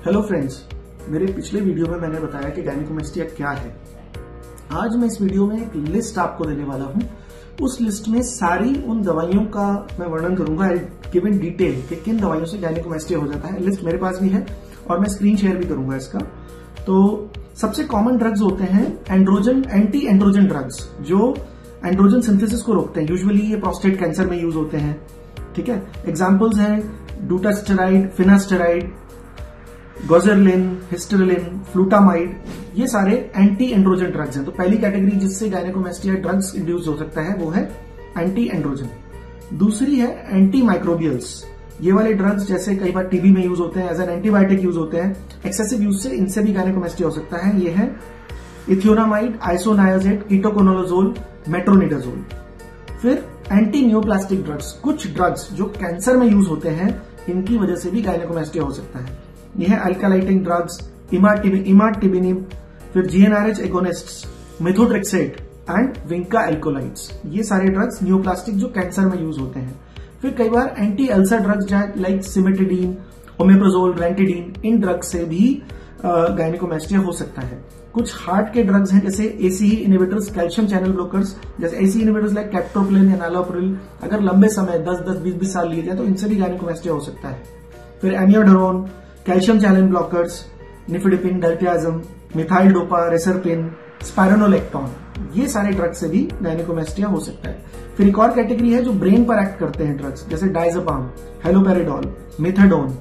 Hello friends, मेरे पिछले video में मैंने बताया कि गायनेकोमेस्टिया क्या है। आज मैं इस वीडियो में एक लिस्ट आपको देने वाला हूं। उस लिस्ट में सारी उन दवाइयों का मैं वर्णन करूंगा, गिव इन डिटेल कि किन दवाइयों से गायनेकोमेस्टिया हो जाता है। लिस्ट मेरे पास भी है और मैं स्क्रीन शेयर भी करूंगा इसका। तो सबसे कॉमन ड्रग्स होते हैं एंटी एंड्रोजन ड्रग्स, जो एंड्रोजन सिंथेसिस को रोकते हैं। यूजुअली ये प्रोस्टेट कैंसर में यूज होते हैं। ठीक है, एग्जाम्पल्स हैं डूटास्टेराइड, फिनास्टेराइड, गोजरलिन, हिस्टेरिलिन, फ्लूटामाइड। ये सारे एंटी एंड्रोजन ड्रग्स हैं। तो पहली कैटेगरी जिससे गायनेकोमेस्टिया ड्रग्स इंड्यूस हो सकता है वो है एंटी एंड्रोजन। दूसरी है एंटी माइक्रोबियल्स। ये वाले ड्रग्स जैसे कई बार टीबी में यूज होते हैं, एज एन एंटीबायोटिक यूज होते हैं। एक्सेसिव यूज से इनसे भी गायनेकोमेस्टिया हो सकता है। ये है इथियोनामाइड, आइसोनायाजेट, कीटोकोनोलोजोल, मेट्रोनिडाजोल। फिर एंटी न्यूप्लास्टिक ड्रग्स, कुछ ड्रग्स जो कैंसर में यूज होते हैं, इनकी वजह से भी गायनेकोमेस्टिया हो सकता है। ये है अल्कालाइटिंग ड्रग्स, इमाटिनिब, फिर GnRH agonists, methotrexate and vinca alkaloids. ये सारे ड्रग्स न्यूप्लास्टिक जो कैंसर में यूज होते हैं। फिर कई बार anti ulcer drugs like cimetidine, omeprazole, ranitidine, इन ड्रग्स से भी गायनेकोमेस्टिया हो सकता है। कुछ हार्ट के ड्रग्स हैं जैसे ACE inhibitors, calcium channel blockers, जैसे एसीई इनहिबिटर्स लाइक कैप्टोप्रिल या नालोप्रिल, अगर लंबे समय 10-20 साल लिए जाए तो इनसे भी गायनेकोमेस्टिया हो सकता है। फिर amiodarone, calcium channel blockers, nifedipine, diltiazem, methyl dopa, reserpine, spironolactone, ये सारे ड्रग्स से भी गायनेकोमेस्टिया हो सकता है। फिर एक और कैटेगरी है जो ब्रेन पर एक्ट करते हैं ड्रग्स, जैसे diazepam, haloperidol, methadone,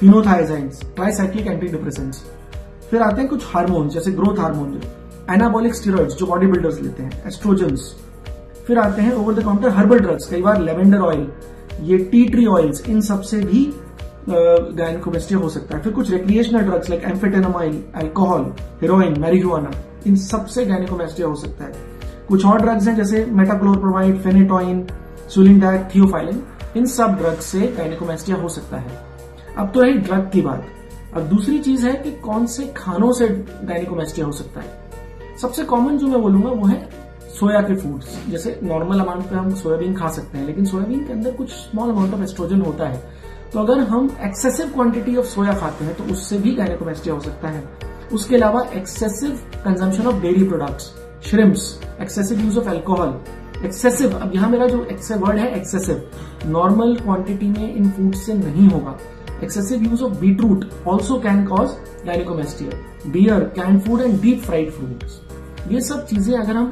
phenothiazines, tricyclic anti depressants. फिर आते हैं कुछ हार्मोन जैसे ग्रोथ हार्मोन, एनाबॉलिक स्टेरॉइड्स जो बॉडी बिल्डर्स लेते हैं, एस्ट्रोजेंस। फिर आते हैं over the counter herbal drugs, कई बार लेवेंडर ऑयल, ये टी ट्री ऑयल्स, इन सब से भी गायनेकोमेस्टिया हो सकता है। फिर कुछ recreational drugs like amphetamine, alcohol, heroin, marijuana, इन सब से गायनेकोमेस्टिया हो सकता है। कुछ और ड्रग्स हैं जैसे मेटाक्लोरप्रोमाइड, फेनेटोइन, सुलिंडैक, थियोफाइलिन, इन सब ड्रग्स से गायनेकोमेस्टिया हो सकता है। अब तो है ड्रग की बात। अब दूसरी चीज है कि कौन से खानों से गायनेकोमेस्टिया हो सकता है। सबसे कॉमन जो मैं बोलूंगा वो है सोया के फूड्स। जैसे नॉर्मल अमाउंट पे हम सोयाबीन खा सकते हैं, लेकिन सोयाबीन के अंदर कुछ स्मॉल अमाउंट ऑफ एस्ट्रोजन होता है। तो अगर हम एक्सेसिव क्वांटिटी ऑफ सोया खाते हैं तो उससे भी गायनेकोमेस्टिया हो सकता है। उसके अलावा excessive consumption of dairy products, shrimps, excessive use of alcohol, excessive, अब यहां मेरा जो वर्ड है एक्सेसिव, नॉर्मल क्वांटिटी में इन फूड से नहीं होगा। Excessive use of beetroot also can cause gynaecomastia. Beer, can food and deep fried foods, ये सब चीजें अगर हम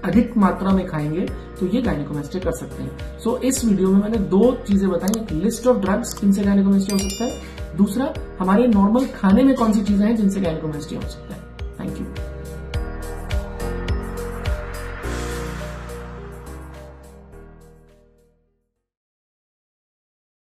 अधिक मात्रा में खाएंगे तो ये गायनेकोमेस्टिया कर सकते हैं। सो इस वीडियो में मैंने दो चीजें बताई, एक लिस्ट ऑफ ड्रग्स जिनसे गायनेकोमेस्टिया हो सकता है, दूसरा हमारे नॉर्मल खाने में कौन सी चीजें हैं जिनसे गायनेकोमेस्टिया हो सकता है। Thank you.